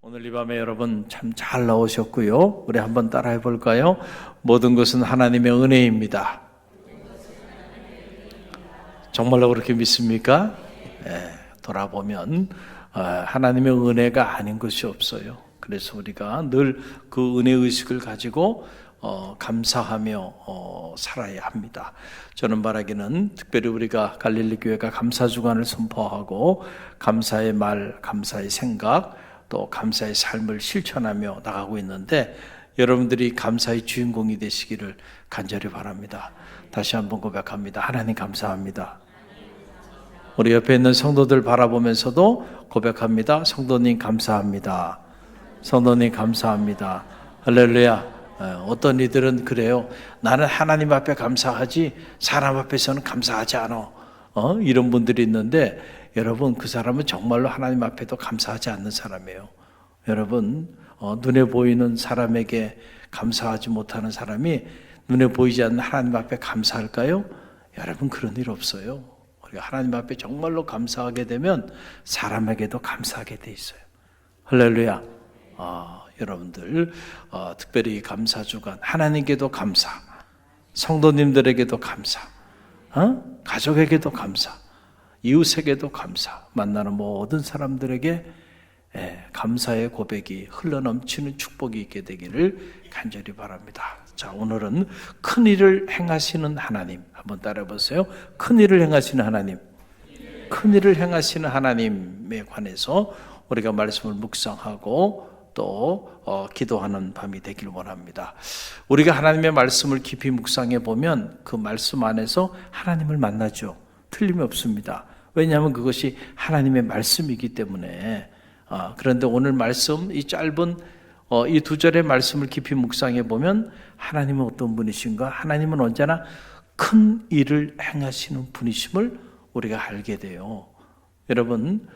오늘 이 밤에 여러분 참 잘 나오셨고요. 우리 한번 따라해 볼까요? 모든 것은 하나님의 은혜입니다. 정말로 그렇게 믿습니까? 돌아보면 하나님의 은혜가 아닌 것이 없어요. 그래서 우리가 늘 그 은혜의식을 가지고 감사하며 살아야 합니다. 저는 바라기는 특별히 우리가 갈릴리 교회가 감사주간을 선포하고 감사의 말, 감사의 생각, 또 감사의 삶을 실천하며 나가고 있는데 여러분들이 감사의 주인공이 되시기를 간절히 바랍니다. 다시 한번 고백합니다. 하나님 감사합니다. 우리 옆에 있는 성도들 바라보면서도 고백합니다. 성도님 감사합니다. 성도님 감사합니다. 할렐루야. 어떤 이들은 그래요. 나는 하나님 앞에 감사하지 사람 앞에서는 감사하지 않아. 이런 분들이 있는데 여러분 그 사람은 정말로 하나님 앞에도 감사하지 않는 사람이에요. 여러분 눈에 보이는 사람에게 감사하지 못하는 사람이 눈에 보이지 않는 하나님 앞에 감사할까요? 여러분 그런 일 없어요. 우리가 하나님 앞에 정말로 감사하게 되면 사람에게도 감사하게 돼 있어요. 할렐루야. 여러분들 특별히 감사주간 하나님께도 감사, 성도님들에게도 감사, 가족에게도 감사, 이웃에게도 감사, 만나는 모든 사람들에게 감사의 고백이 흘러넘치는 축복이 있게 되기를 간절히 바랍니다. 자, 오늘은 큰 일을 행하시는 하나님 한번 따라해 보세요. 큰 일을 행하시는 하나님, 큰 일을 행하시는 하나님에 관해서 우리가 말씀을 묵상하고 또 기도하는 밤이 되길 원합니다. 우리가 하나님의 말씀을 깊이 묵상해 보면 그 말씀 안에서 하나님을 만나죠. 틀림이 없습니다. 왜냐하면 그것이 하나님의 말씀이기 때문에. 그런데 오늘 말씀, 이 짧은 이 두 절의 말씀을 깊이 묵상해 보면 하나님은 어떤 분이신가? 하나님은 언제나 큰 일을 행하시는 분이심을 우리가 알게 돼요. 여러분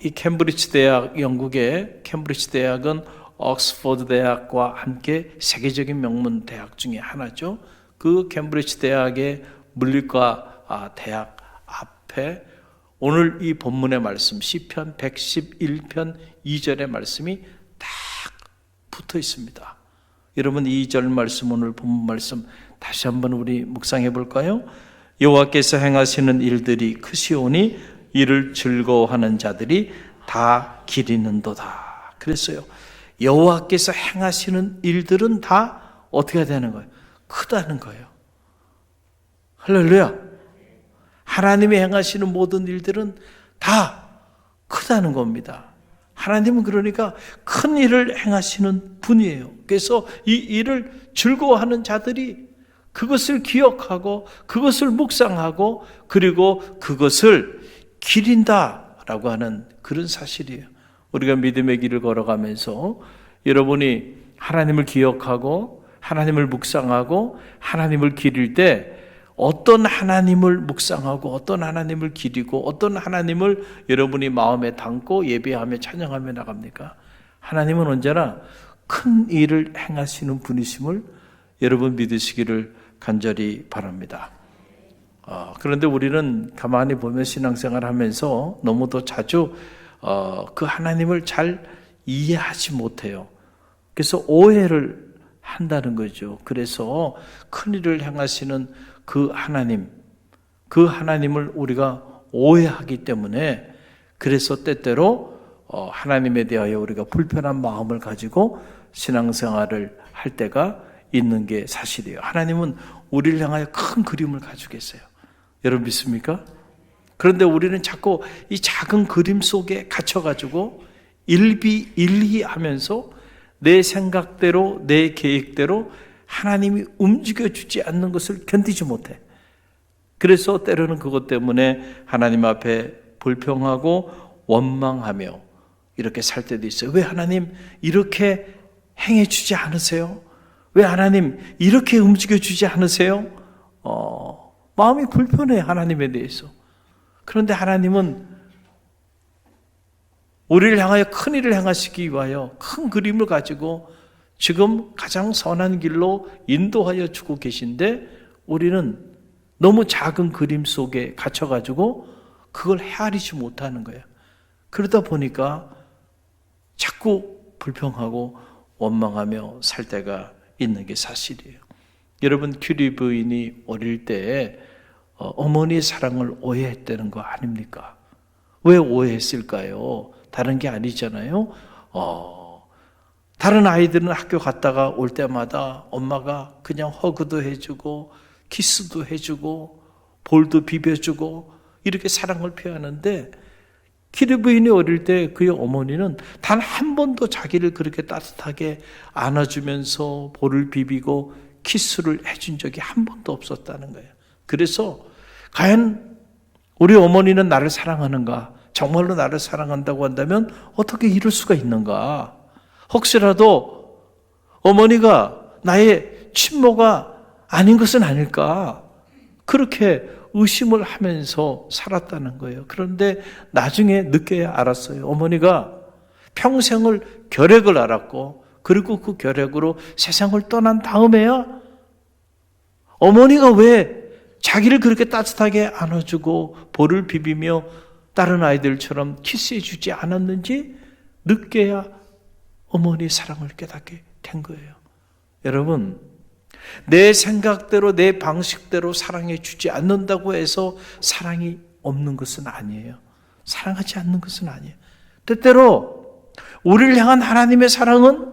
이 캠브리지 대학, 영국의 캠브리지 대학은 옥스퍼드 대학과 함께 세계적인 명문 대학 중에 하나죠. 그 캠브리지 대학의 물리과 대학 앞에 오늘 이 본문의 말씀 시편 111편 2절의 말씀이 딱 붙어 있습니다. 여러분 2절 말씀, 오늘 본문 말씀 다시 한번 우리 묵상해 볼까요? 여호와께서 행하시는 일들이 크시오니 이를 즐거워하는 자들이 다 기리는도다. 그랬어요. 여호와께서 행하시는 일들은 다 어떻게 되는 거예요? 크다는 거예요. 할렐루야. 하나님이 행하시는 모든 일들은 다 크다는 겁니다. 하나님은 그러니까 큰 일을 행하시는 분이에요. 그래서 이 일을 즐거워하는 자들이 그것을 기억하고 그것을 묵상하고 그리고 그것을 기린다라고 하는 그런 사실이에요. 우리가 믿음의 길을 걸어가면서 여러분이 하나님을 기억하고 하나님을 묵상하고 하나님을 기릴 때 어떤 하나님을 묵상하고 어떤 하나님을 기리고 어떤 하나님을 여러분이 마음에 담고 예배하며 찬양하며 나갑니까? 하나님은 언제나 큰 일을 행하시는 분이심을 여러분 믿으시기를 간절히 바랍니다. 그런데 우리는 가만히 보면 신앙생활 하면서 너무도 자주 그 하나님을 잘 이해하지 못해요. 그래서 오해를 한다는 거죠. 그래서 큰 일을 행하시는 그 하나님을 우리가 오해하기 때문에 그래서 때때로 하나님에 대하여 우리가 불편한 마음을 가지고 신앙생활을 할 때가 있는 게 사실이에요. 하나님은 우리를 향하여 큰 그림을 가지고 계세요. 여러분 믿습니까? 그런데 우리는 자꾸 이 작은 그림 속에 갇혀가지고 일희하면서 내 생각대로 내 계획대로 하나님이 움직여주지 않는 것을 견디지 못해. 그래서 때로는 그것 때문에 하나님 앞에 불평하고 원망하며 이렇게 살 때도 있어요. 왜 하나님 이렇게 행해주지 않으세요? 왜 하나님 이렇게 움직여주지 않으세요? 마음이 불편해 하나님에 대해서. 그런데 하나님은 우리를 향하여 큰 일을 행하시기 위하여 큰 그림을 가지고 지금 가장 선한 길로 인도하여 주고 계신데 우리는 너무 작은 그림 속에 갇혀가지고 그걸 헤아리지 못하는 거예요. 그러다 보니까 자꾸 불평하고 원망하며 살 때가 있는 게 사실이에요. 여러분, 큐리 부인이 어릴 때 어머니의 사랑을 오해했다는 거 아닙니까? 왜 오해했을까요? 다른 게 아니잖아요. 다른 아이들은 학교 갔다가 올 때마다 엄마가 그냥 허그도 해주고 키스도 해주고 볼도 비벼주고 이렇게 사랑을 표하는데, 큐리 부인이 어릴 때 그의 어머니는 단 한 번도 자기를 그렇게 따뜻하게 안아주면서 볼을 비비고 키스를 해준 적이 한 번도 없었다는 거예요. 그래서 과연 우리 어머니는 나를 사랑하는가? 정말로 나를 사랑한다고 한다면 어떻게 이럴 수가 있는가? 혹시라도 어머니가 나의 친모가 아닌 것은 아닐까? 그렇게 의심을 하면서 살았다는 거예요. 그런데 나중에 늦게야 알았어요. 어머니가 평생을 결핵을 앓았고, 그리고 그 결핵으로 세상을 떠난 다음에야 어머니가 왜 자기를 그렇게 따뜻하게 안아주고 볼을 비비며 다른 아이들처럼 키스해 주지 않았는지 늦게야 어머니의 사랑을 깨닫게 된 거예요. 여러분, 내 생각대로 내 방식대로 사랑해 주지 않는다고 해서 사랑이 없는 것은 아니에요. 사랑하지 않는 것은 아니에요. 때때로 우리를 향한 하나님의 사랑은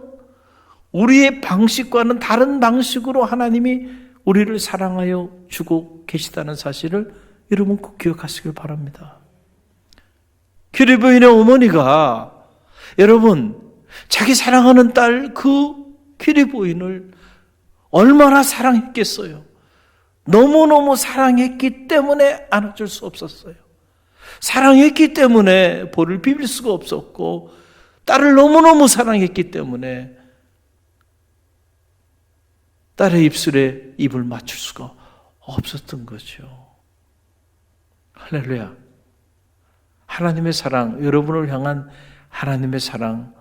우리의 방식과는 다른 방식으로 하나님이 우리를 사랑하여 주고 계시다는 사실을 여러분 꼭 기억하시길 바랍니다. 큐리 부인의 어머니가 여러분 자기 사랑하는 딸 그 큐리 부인을 얼마나 사랑했겠어요. 너무너무 사랑했기 때문에 안아줄 수 없었어요. 사랑했기 때문에 볼을 비빌 수가 없었고, 딸을 너무너무 사랑했기 때문에 딸의 입술에 입을 맞출 수가 없었던 거죠. 할렐루야. 하나님의 사랑, 여러분을 향한 하나님의 사랑,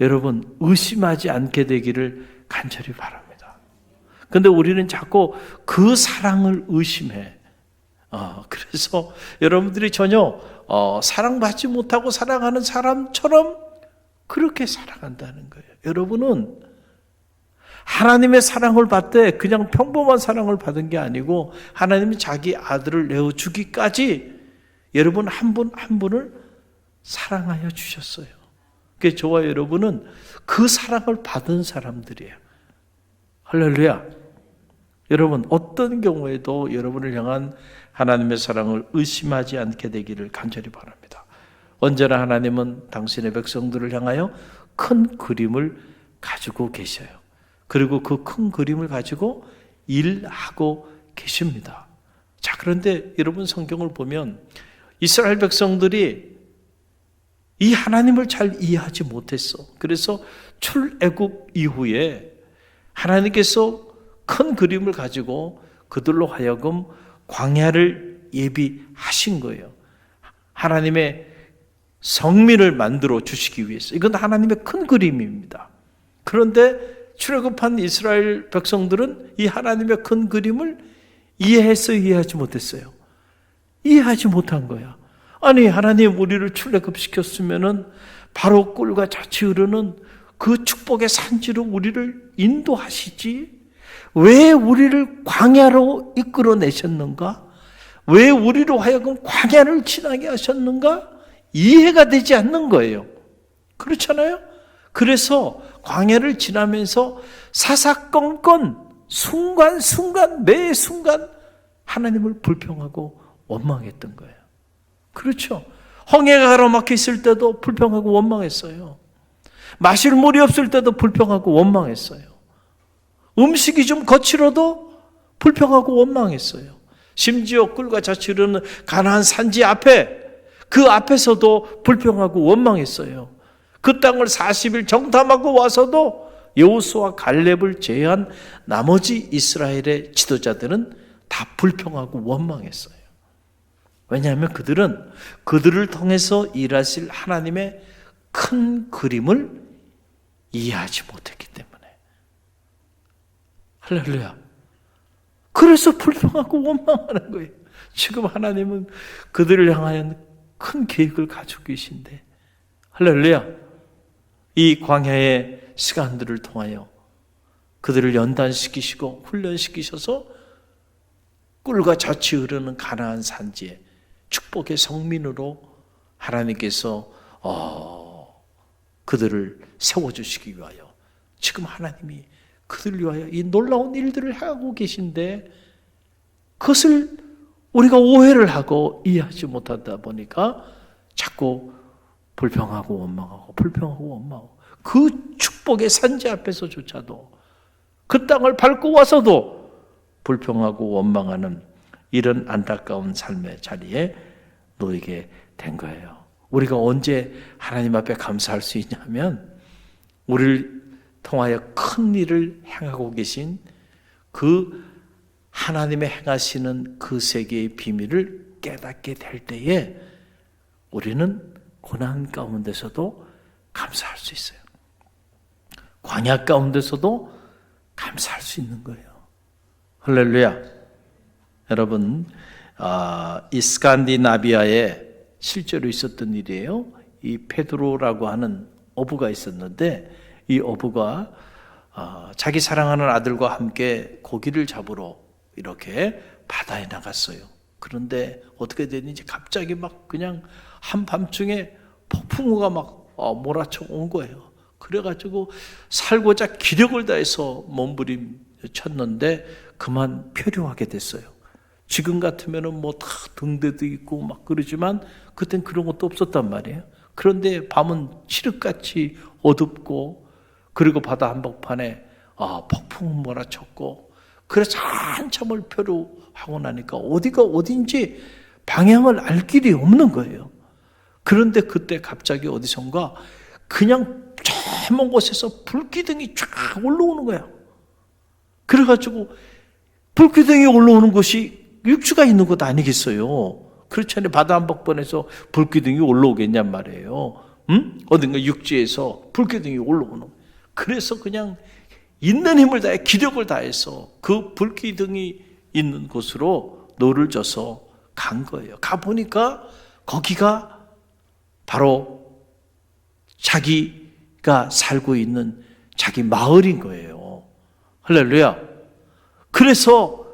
여러분 의심하지 않게 되기를 간절히 바랍니다. 근데 우리는 자꾸 그 사랑을 의심해. 그래서 여러분들이 전혀 사랑받지 못하고 사랑하는 사람처럼 그렇게 살아간다는 거예요. 여러분은 하나님의 사랑을 받되 그냥 평범한 사랑을 받은 게 아니고 하나님이 자기 아들을 내어주기까지 여러분 한 분 한 분을 사랑하여 주셨어요. 그래서 저와 여러분은 그 사랑을 받은 사람들이에요. 할렐루야. 여러분 어떤 경우에도 여러분을 향한 하나님의 사랑을 의심하지 않게 되기를 간절히 바랍니다. 언제나 하나님은 당신의 백성들을 향하여 큰 그림을 가지고 계셔요. 그리고 그 큰 그림을 가지고 일하고 계십니다. 자, 그런데 여러분 성경을 보면 이스라엘 백성들이 이 하나님을 잘 이해하지 못했어. 그래서 출애굽 이후에 하나님께서 큰 그림을 가지고 그들로 하여금 광야를 예비하신 거예요. 하나님의 성민을 만들어 주시기 위해서. 이건 하나님의 큰 그림입니다. 그런데 출애굽한 이스라엘 백성들은 이 하나님의 큰 그림을 이해하지 못했어요. 이해하지 못한 거야. 아니, 하나님 우리를 출애굽시켰으면은 바로 꿀과 젖이 흐르는 그 축복의 산지로 우리를 인도하시지, 왜 우리를 광야로 이끌어내셨는가? 왜 우리로 하여금 광야를 지나게 하셨는가? 이해가 되지 않는 거예요. 그렇잖아요? 그래서 광야를 지나면서 사사건건 순간순간 매 순간 하나님을 불평하고 원망했던 거예요. 그렇죠? 홍해가 가로막혀 있을 때도 불평하고 원망했어요. 마실 물이 없을 때도 불평하고 원망했어요. 음식이 좀 거칠어도 불평하고 원망했어요. 심지어 꿀과 젖이 흐르는 가나안 산지 앞에, 그 앞에서도 불평하고 원망했어요. 그 땅을 40일 정탐하고 와서도 여호수아 갈렙을 제외한 나머지 이스라엘의 지도자들은 다 불평하고 원망했어요. 왜냐하면 그들은 그들을 통해서 일하실 하나님의 큰 그림을 이해하지 못했기 때문에. 할렐루야. 그래서 불평하고 원망하는 거예요. 지금 하나님은 그들을 향하여 큰 계획을 가지고 계신데. 할렐루야. 이 광야의 시간들을 통하여 그들을 연단시키시고 훈련시키셔서 꿀과 젖이 흐르는 가나안 산지에 축복의 성민으로 하나님께서 그들을 세워주시기 위하여 지금 하나님이 그들을 위하여 이 놀라운 일들을 하고 계신데 그것을 우리가 오해를 하고 이해하지 못하다 보니까 자꾸 불평하고 원망하고 불평하고 원망하고 그 축복의 산지 앞에서조차도 그 땅을 밟고 와서도 불평하고 원망하는 이런 안타까운 삶의 자리에 놓이게 된 거예요. 우리가 언제 하나님 앞에 감사할 수 있냐면 우리를 통하여 큰 일을 행하고 계신 그 하나님의 행하시는 그 세계의 비밀을 깨닫게 될 때에 우리는 고난 가운데서도 감사할 수 있어요. 광야 가운데서도 감사할 수 있는 거예요. 할렐루야. 여러분, 이 스칸디나비아에 실제로 있었던 일이에요. 이 페드로라고 하는 어부가 있었는데 이 어부가 자기 사랑하는 아들과 함께 고기를 잡으러 이렇게 바다에 나갔어요. 그런데 어떻게 됐는지 갑자기 막 그냥 한밤중에 폭풍우가 막 몰아쳐 온 거예요. 그래가지고 살고자 기력을 다해서 몸부림쳤는데 그만 표류하게 됐어요. 지금 같으면은 뭐 다 등대도 있고 막 그러지만 그땐 그런 것도 없었단 말이에요. 그런데 밤은 칠흑같이 어둡고 그리고 바다 한복판에 폭풍은 몰아쳤고 그래서 한참을 표류하고 나니까 어디가 어딘지 방향을 알 길이 없는 거예요. 그런데 그때 갑자기 어디선가 그냥 저 먼 곳에서 불기둥이 쫙 올라오는 거야. 그래가지고 불기둥이 올라오는 곳이 육지가 있는 곳 아니겠어요? 그렇잖아요. 바다 한복판에서 불기둥이 올라오겠냔 말이에요. 어딘가 육지에서 불기둥이 올라오는 거예요. 그래서 그냥 있는 힘을 다해 기력을 다해서 그 불기둥이 있는 곳으로 노를 져서 간 거예요. 가보니까 거기가 바로 자기가 살고 있는 자기 마을인 거예요. 할렐루야. 그래서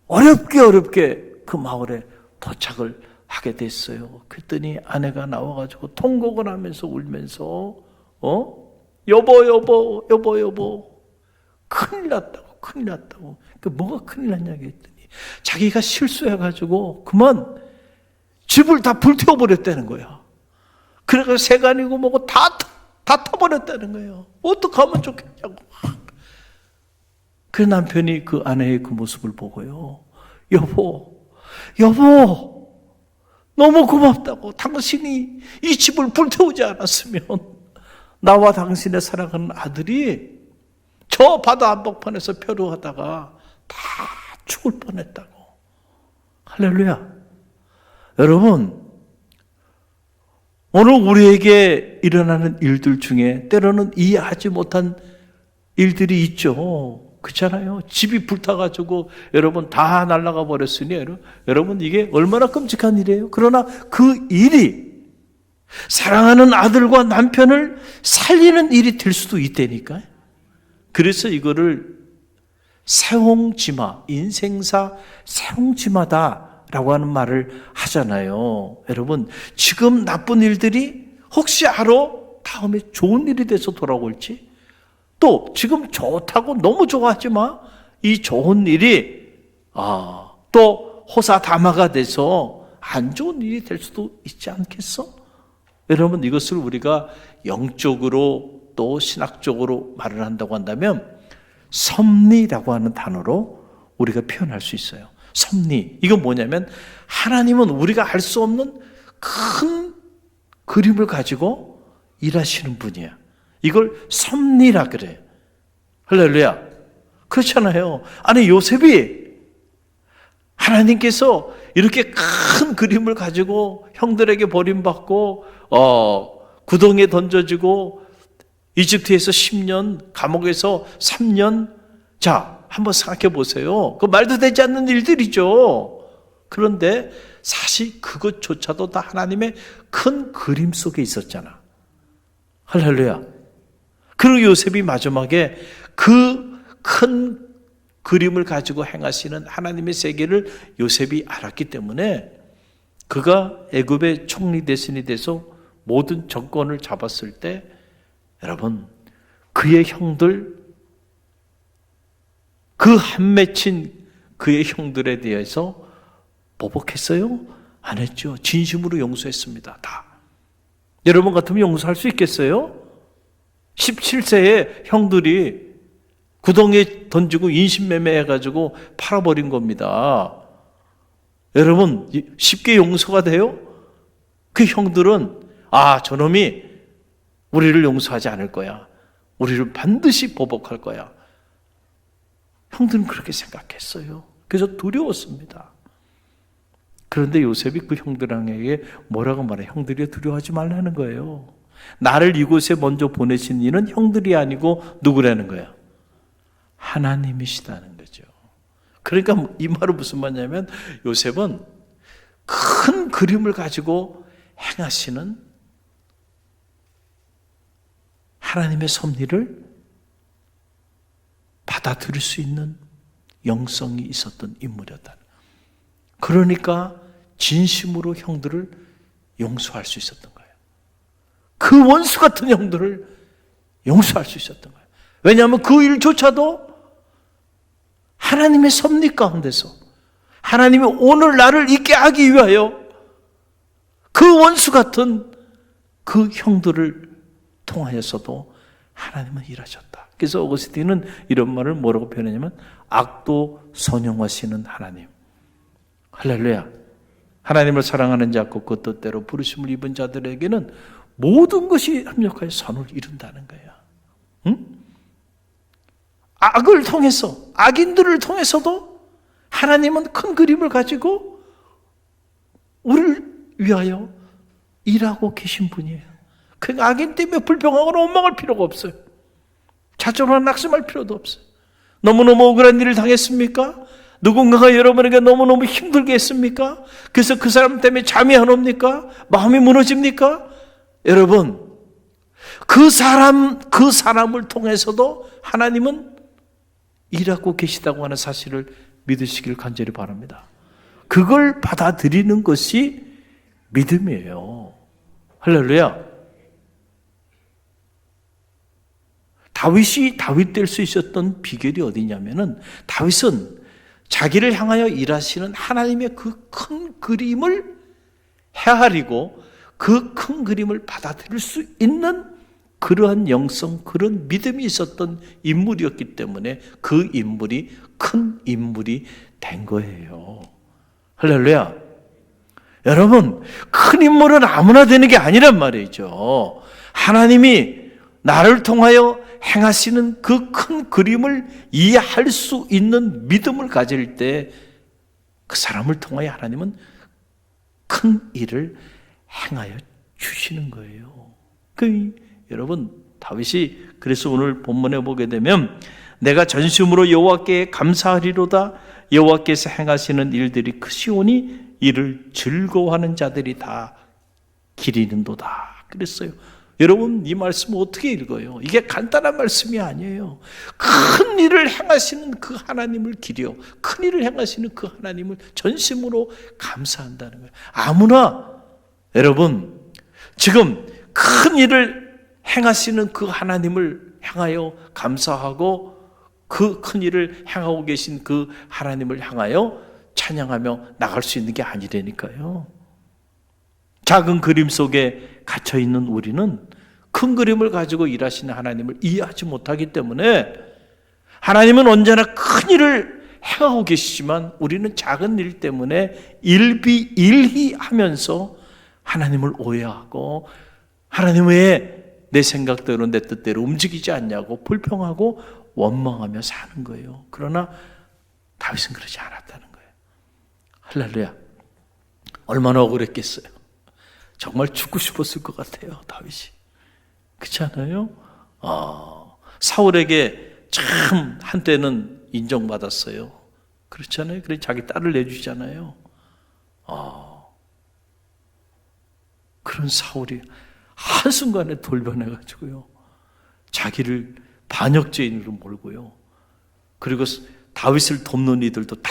어렵게 그 마을에 도착을 하게 됐어요. 그랬더니 아내가 나와가지고 통곡을 하면서 울면서 여보 큰일 났다고. 그 뭐가 큰일 났냐고 했더니 자기가 실수해가지고 그만 집을 다 불태워버렸다는 거야. 그래서 세간이고 뭐고 다 타버렸다는 거예요. 어떡하면 좋겠냐고. 그 남편이 그 아내의 그 모습을 보고요. 여보 너무 고맙다고. 당신이 이 집을 불태우지 않았으면 나와 당신의 사랑하는 아들이 저 바다 한복판에서 표류하다가 다 죽을 뻔했다고. 할렐루야. 여러분, 오늘 우리에게 일어나는 일들 중에 때로는 이해하지 못한 일들이 있죠. 그렇잖아요. 집이 불타가지고 여러분 다 날아가 버렸으니 여러분 이게 얼마나 끔찍한 일이에요. 그러나 그 일이 사랑하는 아들과 남편을 살리는 일이 될 수도 있다니까요. 그래서 이거를 세홍지마, 인생사 세홍지마다라고 하는 말을 하잖아요. 여러분, 지금 나쁜 일들이 혹시 알아? 다음에 좋은 일이 돼서 돌아올지? 또 지금 좋다고 너무 좋아하지 마. 이 좋은 일이 또 호사다마가 돼서 안 좋은 일이 될 수도 있지 않겠어? 여러분, 이것을 우리가 영적으로 또 신학적으로 말을 한다고 한다면 섭리라고 하는 단어로 우리가 표현할 수 있어요. 섭리. 이건 뭐냐면 하나님은 우리가 알 수 없는 큰 그림을 가지고 일하시는 분이야. 이걸 섭리라 그래. 할렐루야. 그렇잖아요. 아니 요셉이 하나님께서 이렇게 큰 그림을 가지고 형들에게 버림받고 구덩이에 던져지고 이집트에서 10년, 감옥에서 3년. 자, 한번 생각해 보세요. 그 말도 되지 않는 일들이죠. 그런데 사실 그것조차도 다 하나님의 큰 그림 속에 있었잖아. 할렐루야. 그리고 요셉이 마지막에 그 큰 그림을 가지고 행하시는 하나님의 세계를 요셉이 알았기 때문에 그가 애굽의 총리 대신이 돼서 모든 정권을 잡았을 때 여러분 그의 형들 그 한 맺힌 그의 형들에 대해서 보복했어요? 안 했죠. 진심으로 용서했습니다. 다. 여러분 같으면 용서할 수 있겠어요? 17세에 형들이 구덩이에 던지고 인신매매해가지고 팔아버린 겁니다. 여러분 쉽게 용서가 돼요? 그 형들은 저놈이 우리를 용서하지 않을 거야. 우리를 반드시 보복할 거야. 형들은 그렇게 생각했어요. 그래서 두려웠습니다. 그런데 요셉이 그 형들에게 뭐라고 말해? 형들이 두려워하지 말라는 거예요. 나를 이곳에 먼저 보내신 이는 형들이 아니고 누구라는 거야? 하나님이시다는 거죠. 그러니까 이 말은 무슨 말이냐면 요셉은 큰 그림을 가지고 행하시는 하나님의 섭리를 받아들일 수 있는 영성이 있었던 인물이었다. 그러니까 진심으로 형들을 용서할 수 있었던 거예요. 그 원수 같은 형들을 용서할 수 있었던 거예요. 왜냐하면 그 일조차도 하나님의 섭리 가운데서 하나님이 오늘 나를 있게 하기 위하여 그 원수 같은 그 형들을 통하여서도 하나님은 일하셨다. 그래서 어거스틴은 이런 말을 뭐라고 표현하냐면 악도 선용하시는 하나님. 할렐루야. 하나님을 사랑하는 자고 그 뜻대로 부르심을 입은 자들에게는 모든 것이 합력하여 선을 이룬다는 거야. 응? 악을 통해서, 악인들을 통해서도 하나님은 큰 그림을 가지고 우리를 위하여 일하고 계신 분이에요. 그 악인 때문에 불평하거나 원망할 필요가 없어요. 자존하고 낙심할 필요도 없어요. 너무너무 억울한 일을 당했습니까? 누군가가 여러분에게 너무너무 힘들게 했습니까? 그래서 그 사람 때문에 잠이 안 옵니까? 마음이 무너집니까? 여러분, 그 사람을 통해서도 하나님은 일하고 계시다고 하는 사실을 믿으시길 간절히 바랍니다. 그걸 받아들이는 것이 믿음이에요. 할렐루야. 다윗이 다윗 될 수 있었던 비결이 어디냐면은 다윗은 자기를 향하여 일하시는 하나님의 그 큰 그림을 헤아리고 그 큰 그림을 받아들일 수 있는 그러한 영성, 그런 믿음이 있었던 인물이었기 때문에 그 인물이 큰 인물이 된 거예요. 할렐루야. 여러분, 큰 인물은 아무나 되는 게 아니란 말이죠. 하나님이 나를 통하여 행하시는 그 큰 그림을 이해할 수 있는 믿음을 가질 때 그 사람을 통하여 하나님은 큰 일을 행하여 주시는 거예요. 여러분, 다윗이 그래서 오늘 본문에 보게 되면 내가 전심으로 여호와께 감사하리로다. 여호와께서 행하시는 일들이 크시오니 이를 즐거워하는 자들이 다 기리는도다. 그랬어요. 여러분, 이 말씀을 어떻게 읽어요? 이게 간단한 말씀이 아니에요. 큰 일을 행하시는 그 하나님을 기려, 큰 일을 행하시는 그 하나님을 전심으로 감사한다는 거예요. 아무나 여러분 지금 큰 일을 행하시는 그 하나님을 향하여 감사하고 그 큰 일을 행하고 계신 그 하나님을 향하여 찬양하며 나갈 수 있는 게 아니라니까요. 작은 그림 속에 갇혀있는 우리는 큰 그림을 가지고 일하시는 하나님을 이해하지 못하기 때문에 하나님은 언제나 큰 일을 행하고 계시지만 우리는 작은 일 때문에 일희하면서 하나님을 오해하고 하나님 왜 내 생각대로 내 뜻대로 움직이지 않냐고 불평하고 원망하며 사는 거예요. 그러나 다윗은 그러지 않았다는 거예요. 할렐루야. 얼마나 억울했겠어요. 정말 죽고 싶었을 것 같아요, 다윗이. 그렇지 않아요? 사울에게 참 한때는 인정받았어요. 그렇잖아요. 그래 자기 딸을 내주잖아요. 그런 사울이 한순간에 돌변해가지고요, 자기를 반역죄인으로 몰고요, 그리고 다윗을 돕는 이들도 다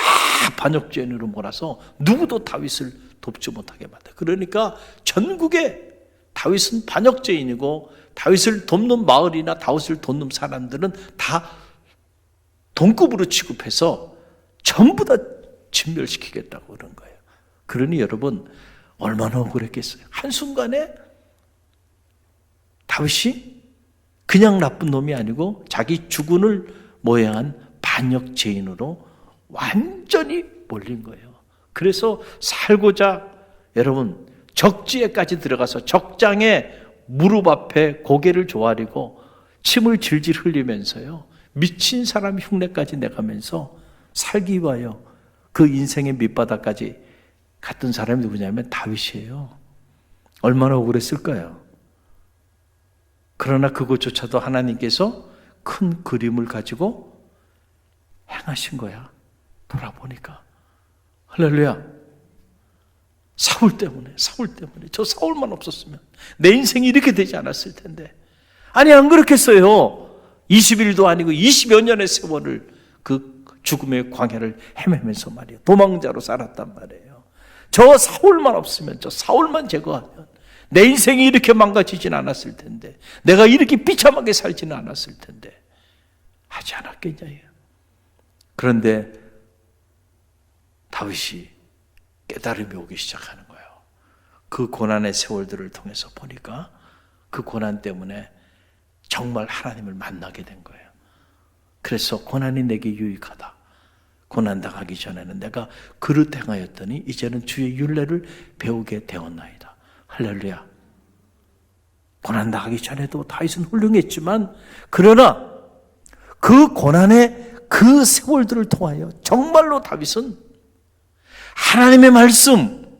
반역죄인으로 몰아서 누구도 다윗을 돕지 못하게 만들어요. 그러니까 전국에 다윗은 반역죄인이고, 다윗을 돕는 마을이나 다윗을 돕는 사람들은 다 동급으로 취급해서 전부 다 진멸시키겠다고 그런 거예요. 그러니 여러분, 얼마나 억울했겠어요. 한순간에 다윗이 그냥 나쁜 놈이 아니고 자기 주군을 모해한 반역죄인으로 완전히 몰린 거예요. 그래서 살고자 여러분 적지에까지 들어가서 적장에 무릎 앞에 고개를 조아리고 침을 질질 흘리면서요, 미친 사람 흉내까지 내가면서 살기 위하여 그 인생의 밑바닥까지 갔던 사람이 누구냐면 다윗이에요. 얼마나 억울했을까요? 그러나 그것조차도 하나님께서 큰 그림을 가지고 행하신 거야. 돌아보니까. 할렐루야. 사울 때문에 저 사울만 없었으면 내 인생이 이렇게 되지 않았을 텐데. 아니, 안 그렇겠어요. 20일도 아니고 20여 년의 세월을 그 죽음의 광야를 헤매면서 말이에요, 도망자로 살았단 말이에요. 저 사울만 없으면, 저 사울만 제거하면 내 인생이 이렇게 망가지진 않았을 텐데, 내가 이렇게 비참하게 살지는 않았을 텐데 하지 않았겠냐요. 그런데 다윗이 깨달음이 오기 시작하는 거예요. 그 고난의 세월들을 통해서 보니까 그 고난 때문에 정말 하나님을 만나게 된 거예요. 그래서 고난이 내게 유익하다. 고난 당하기 전에는 내가 그릇 행하였더니 이제는 주의 율례를 배우게 되었나이다. 할렐루야. 고난 당하기 전에도 다윗은 훌륭했지만, 그러나 그 고난의 그 세월들을 통하여 정말로 다윗은 하나님의 말씀,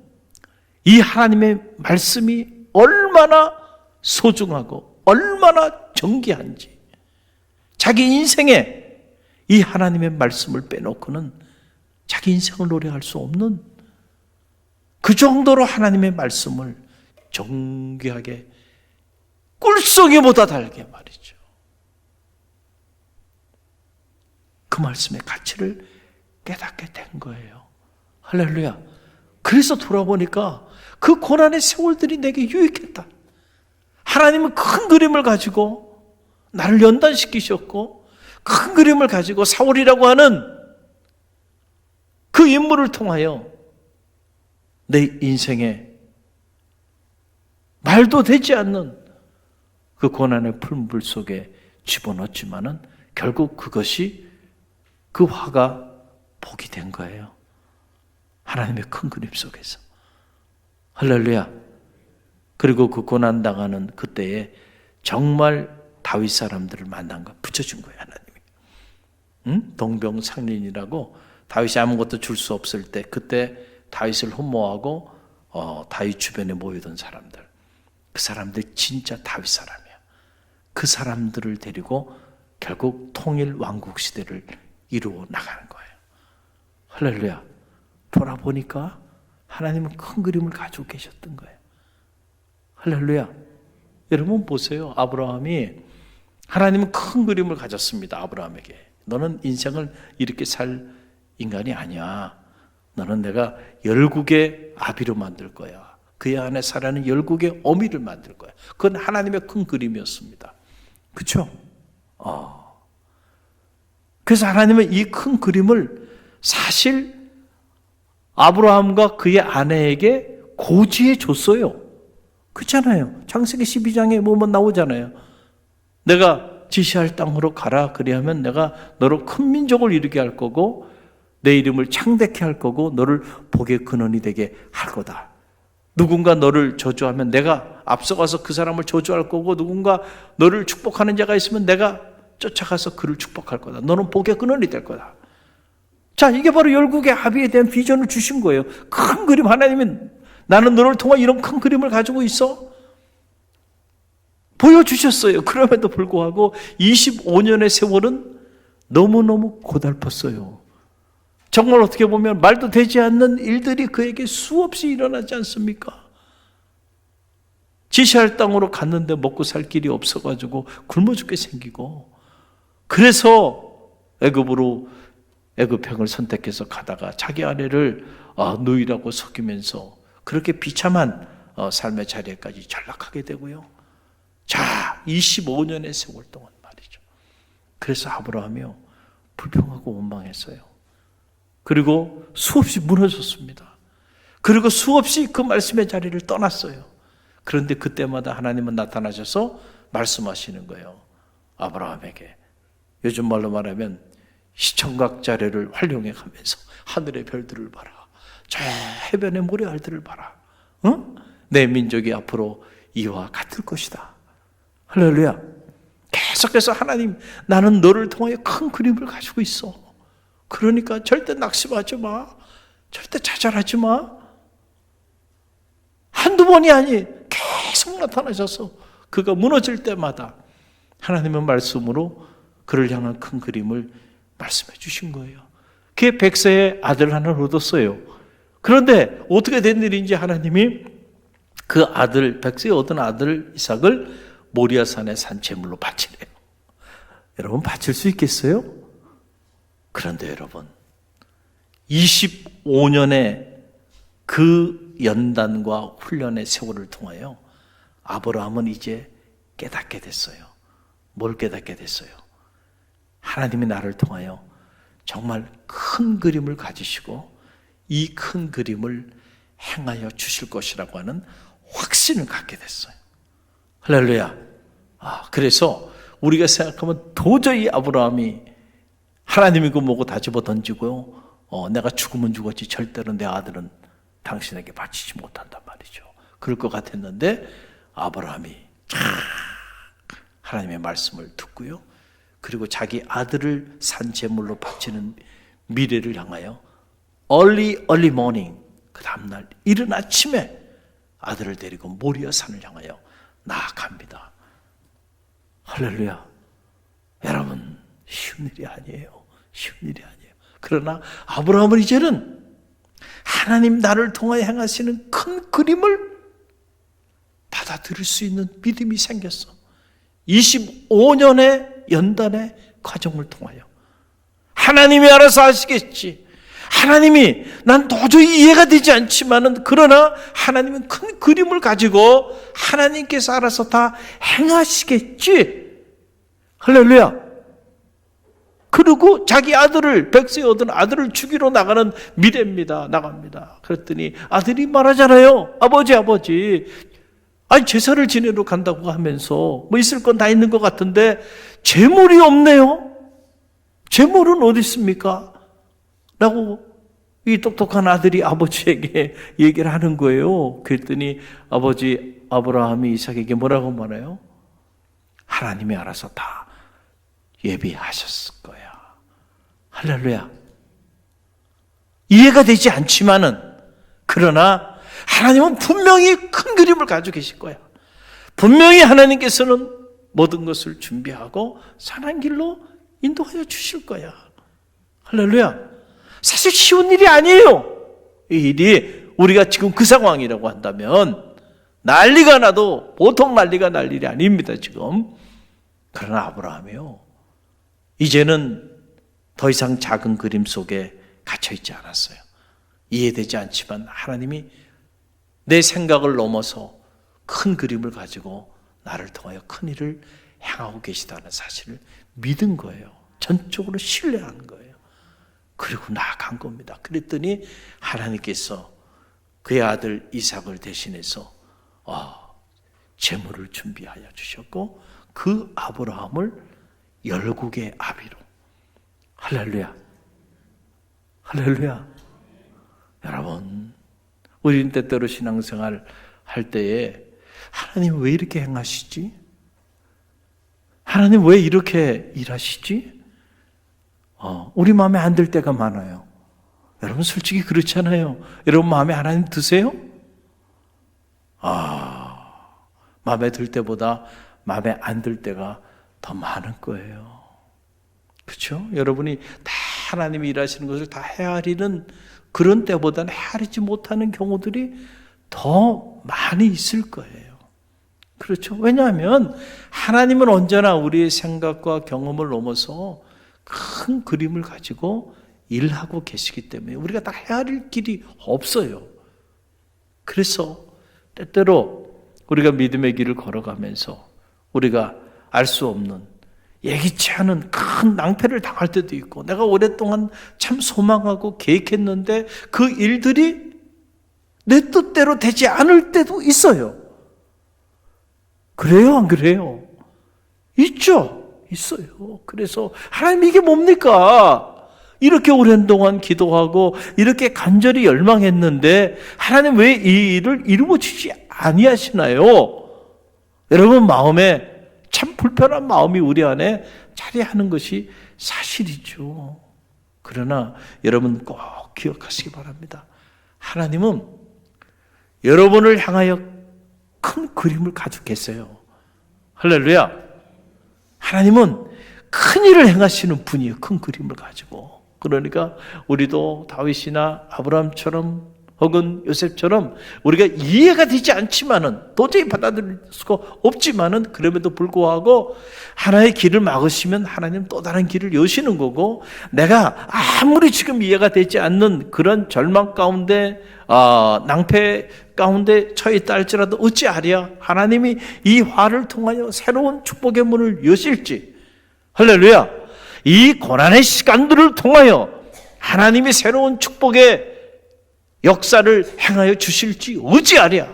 이 하나님의 말씀이 얼마나 소중하고 얼마나 정귀한지, 자기 인생에 이 하나님의 말씀을 빼놓고는 자기 인생을 노래할 수 없는, 그 정도로 하나님의 말씀을 정귀하게 꿀송이보다 달게 말이죠. 그 말씀의 가치를 깨닫게 된 거예요. 할렐루야. 그래서 돌아보니까 그 고난의 세월들이 내게 유익했다. 하나님은 큰 그림을 가지고 나를 연단시키셨고, 큰 그림을 가지고 사울이라고 하는 그 인물을 통하여 내 인생에 말도 되지 않는 그 고난의 풀물 속에 집어넣었지만은 결국 그것이, 그 화가 복이 된 거예요. 하나님의 큰 그림 속에서. 할렐루야. 그리고 그 고난당하는 그때에 정말 다윗 사람들을 만난 거 붙여준 거예요, 하나님이. 응? 동병상련이라고, 다윗이 아무것도 줄 수 없을 때 그때 다윗을 흠모하고 다윗 주변에 모이던 사람들, 그 사람들 진짜 다윗 사람이야. 그 사람들을 데리고 결국 통일 왕국 시대를 이루어 나가는 거예요. 할렐루야. 돌아보니까 하나님은 큰 그림을 가지고 계셨던 거예요. 할렐루야. 여러분 보세요. 아브라함이, 하나님은 큰 그림을 가졌습니다. 아브라함에게. 너는 인생을 이렇게 살 인간이 아니야. 너는 내가 열국의 아비로 만들 거야. 그의 안에 살아는 열국의 어미를 만들 거야. 그건 하나님의 큰 그림이었습니다. 그렇죠? 그래서 하나님은 이 큰 그림을 사실 아브라함과 그의 아내에게 고지해 줬어요. 그렇잖아요. 창세기 12장에 보면 나오잖아요. 내가 지시할 땅으로 가라. 그리하면 내가 너로 큰 민족을 이루게 할 거고, 내 이름을 창대케 할 거고, 너를 복의 근원이 되게 할 거다. 누군가 너를 저주하면 내가 앞서가서 그 사람을 저주할 거고, 누군가 너를 축복하는 자가 있으면 내가 쫓아가서 그를 축복할 거다. 너는 복의 근원이 될 거다. 자, 이게 바로 열국의 아비에 대한 비전을 주신 거예요. 큰 그림, 하나님이 나는 너를 통해 이런 큰 그림을 가지고 있어 보여주셨어요. 그럼에도 불구하고 25년의 세월은 너무너무 고달팠어요. 정말 어떻게 보면 말도 되지 않는 일들이 그에게 수없이 일어나지 않습니까? 지시할 땅으로 갔는데 먹고 살 길이 없어가지고 굶어 죽게 생기고, 그래서 애굽행을 선택해서 가다가 자기 아내를 누이라고 속이면서 그렇게 비참한 삶의 자리에까지 전락하게 되고요. 자, 25년의 세월 동안 말이죠. 그래서 아브라함이요, 불평하고 원망했어요. 그리고 수없이 무너졌습니다. 그리고 수없이 그 말씀의 자리를 떠났어요. 그런데 그때마다 하나님은 나타나셔서 말씀하시는 거예요. 아브라함에게. 요즘 말로 말하면 시청각 자료를 활용해 가면서 하늘의 별들을 봐라, 저 해변의 모래알들을 봐라. 내 민족이 앞으로 이와 같을 것이다. 할렐루야. 계속해서 하나님, 나는 너를 통하여 큰 그림을 가지고 있어. 그러니까 절대 낙심하지 마. 절대 좌절하지 마. 한두 번이 아니 계속 나타나셔서 그가 무너질 때마다 하나님의 말씀으로 그를 향한 큰 그림을 말씀해 주신 거예요. 그게 백세의 아들 하나를 얻었어요. 그런데 어떻게 된 일인지 하나님이 그 아들, 백세에 얻은 아들 이삭을 모리아산의 산제물로 바치래요. 여러분, 바칠 수 있겠어요? 그런데 여러분, 25년의 그 연단과 훈련의 세월을 통하여 아브라함은 이제 깨닫게 됐어요. 뭘 깨닫게 됐어요? 하나님이 나를 통하여 정말 큰 그림을 가지시고 이 큰 그림을 행하여 주실 것이라고 하는 확신을 갖게 됐어요. 할렐루야. 그래서 우리가 생각하면 도저히 아브라함이 하나님이고 뭐고 다 집어 던지고요, 내가 죽으면 죽었지 절대로 내 아들은 당신에게 바치지 못한단 말이죠. 그럴 것 같았는데 아브라함이 하나님의 말씀을 듣고요, 그리고 자기 아들을 산 제물로 바치는 미래를 향하여 early morning, 그 다음날 이른 아침에 아들을 데리고 모리아 산을 향하여 나아갑니다. 할렐루야. 여러분, 쉬운 일이 아니에요. 쉬운 일이 아니에요. 그러나 아브라함은 이제는 하나님 나를 통하여 행하시는 큰 그림을 받아들일 수 있는 믿음이 생겼어. 25년의 연단의 과정을 통하여 하나님이 알아서 하시겠지. 하나님이 난 도저히 이해가 되지 않지만은, 그러나 하나님은 큰 그림을 가지고 하나님께서 알아서 다 행하시겠지. 할렐루야. 그리고 자기 아들을, 백세에 얻은 아들을 죽이러 나가는 미래입니다. 나갑니다. 그랬더니 아들이 말하잖아요. 아버지 아니 제사를 지내러 간다고 하면서 뭐 있을 건 다 있는 것 같은데 재물이 없네요. 재물은 어디 있습니까? 라고 이 똑똑한 아들이 아버지에게 얘기를 하는 거예요. 그랬더니 아버지 아브라함이 이삭에게 뭐라고 말해요? 하나님이 알아서 다 예비하셨을 거야. 할렐루야. 이해가 되지 않지만은, 그러나 하나님은 분명히 큰 그림을 가지고 계실 거야. 분명히 하나님께서는 모든 것을 준비하고 선한 길로 인도하여 주실 거야. 할렐루야. 사실 쉬운 일이 아니에요. 이 일이 우리가 지금 그 상황이라고 한다면 난리가 나도 보통 난리가 날 일이 아닙니다, 지금. 그러나 아브라함이요, 이제는 더 이상 작은 그림 속에 갇혀있지 않았어요. 이해되지 않지만 하나님이 내 생각을 넘어서 큰 그림을 가지고 나를 통하여 큰 일을 행하고 계시다는 사실을 믿은 거예요. 전적으로 신뢰한 거예요. 그리고 나아간 겁니다. 그랬더니 하나님께서 그의 아들 이삭을 대신해서 제물을 준비하여 주셨고, 그 아브라함을 열국의 아비로. 할렐루야. 할렐루야. 여러분, 우리는 때때로 신앙생활 할 때에 하나님 왜 이렇게 행하시지? 하나님 왜 이렇게 일하시지? 우리 마음에 안 들 때가 많아요. 여러분 솔직히 그렇잖아요. 여러분 마음에 하나님 드세요? 마음에 들 때보다 마음에 안 들 때가 더 많은 거예요. 그렇죠? 여러분이 다 하나님이 일하시는 것을 다 헤아리는 그런 때보다는 헤아리지 못하는 경우들이 더 많이 있을 거예요. 그렇죠. 왜냐하면 하나님은 언제나 우리의 생각과 경험을 넘어서 큰 그림을 가지고 일하고 계시기 때문에 우리가 다 헤아릴 길이 없어요. 그래서 때때로 우리가 믿음의 길을 걸어가면서 우리가 알 수 없는 예기치 않은 큰 낭패를 당할 때도 있고, 내가 오랫동안 참 소망하고 계획했는데 그 일들이 내 뜻대로 되지 않을 때도 있어요. 그래요, 안 그래요? 있죠. 있어요. 그래서 하나님, 이게 뭡니까? 이렇게 오랜 동안 기도하고 이렇게 간절히 열망했는데 하나님 왜 이 일을 이루어 주지 아니하시나요? 여러분 마음에 참 불편한 마음이 우리 안에 자리하는 것이 사실이죠. 그러나 여러분 꼭 기억하시기 바랍니다. 하나님은 여러분을 향하여 큰 그림을 가지고 계세요. 할렐루야. 하나님은 큰 일을 행하시는 분이에요. 큰 그림을 가지고. 그러니까 우리도 다윗이나 아브라함처럼 혹은 요셉처럼 우리가 이해가 되지 않지만은, 도저히 받아들일 수가 없지만은, 그럼에도 불구하고 하나의 길을 막으시면 하나님 또 다른 길을 여시는 거고, 내가 아무리 지금 이해가 되지 않는 그런 절망 가운데 낭패 가운데 처해 있다 할지라도 어찌하랴 하나님이 이 화를 통하여 새로운 축복의 문을 여실지, 할렐루야, 이 고난의 시간들을 통하여 하나님이 새로운 축복의 역사를 행하여 주실지 어찌하랴.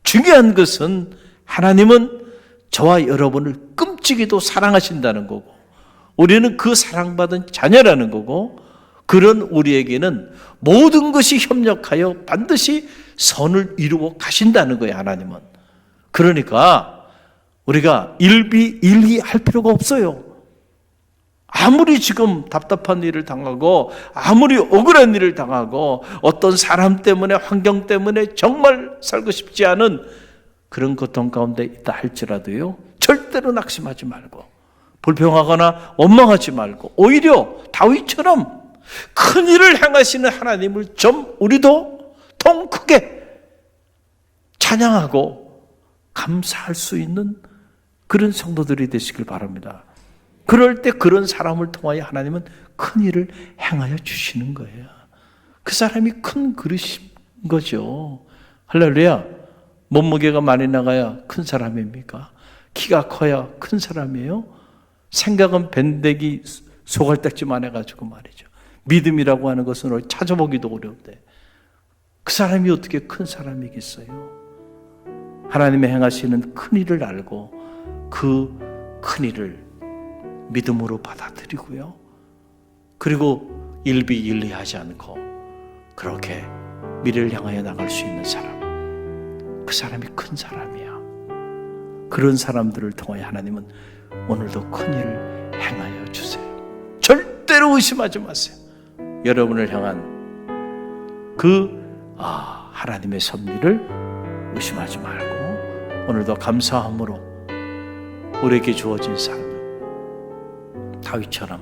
중요한 것은 하나님은 저와 여러분을 끔찍이도 사랑하신다는 거고, 우리는 그 사랑받은 자녀라는 거고, 그런 우리에게는 모든 것이 협력하여 반드시 선을 이루어 가신다는 거예요, 하나님은. 그러니까 우리가 일희할 필요가 없어요. 아무리 지금 답답한 일을 당하고 아무리 억울한 일을 당하고 어떤 사람 때문에, 환경 때문에 정말 살고 싶지 않은 그런 고통 가운데 있다 할지라도요, 절대로 낙심하지 말고 불평하거나 원망하지 말고, 오히려 다윗처럼 큰 일을 행하시는 하나님을 좀 우리도 통 크게 찬양하고 감사할 수 있는 그런 성도들이 되시길 바랍니다. 그럴 때 그런 사람을 통하여 하나님은 큰 일을 행하여 주시는 거예요. 그 사람이 큰 그릇인 거죠. 할렐루야. 몸무게가 많이 나가야 큰 사람입니까? 키가 커야 큰 사람이에요? 생각은 밴데기 소갈딱지만 해가지고 말이죠. 믿음이라고 하는 것은 찾아보기도 어려운데 그 사람이 어떻게 큰 사람이겠어요? 하나님의 행하시는 큰 일을 알고 그 큰 일을 믿음으로 받아들이고요, 그리고 일비일리하지 않고 그렇게 미래를 향하여 나갈 수 있는 사람, 그 사람이 큰 사람이야. 그런 사람들을 통하여 하나님은 오늘도 큰 일을 행하여 주세요. 절대로 의심하지 마세요. 여러분을 향한 그 하나님의 섭리를 의심하지 말고 오늘도 감사함으로 우리에게 주어진 삶, 다윗처럼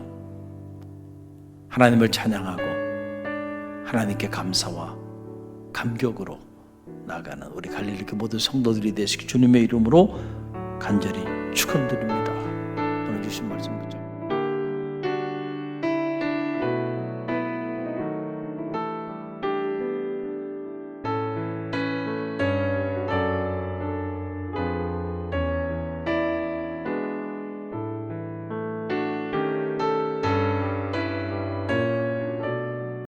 하나님을 찬양하고 하나님께 감사와 감격으로 나아가는 우리 갈릴리교 모든 성도들이 되시기 주님의 이름으로 간절히 축원드립니다. 오늘 주신 말씀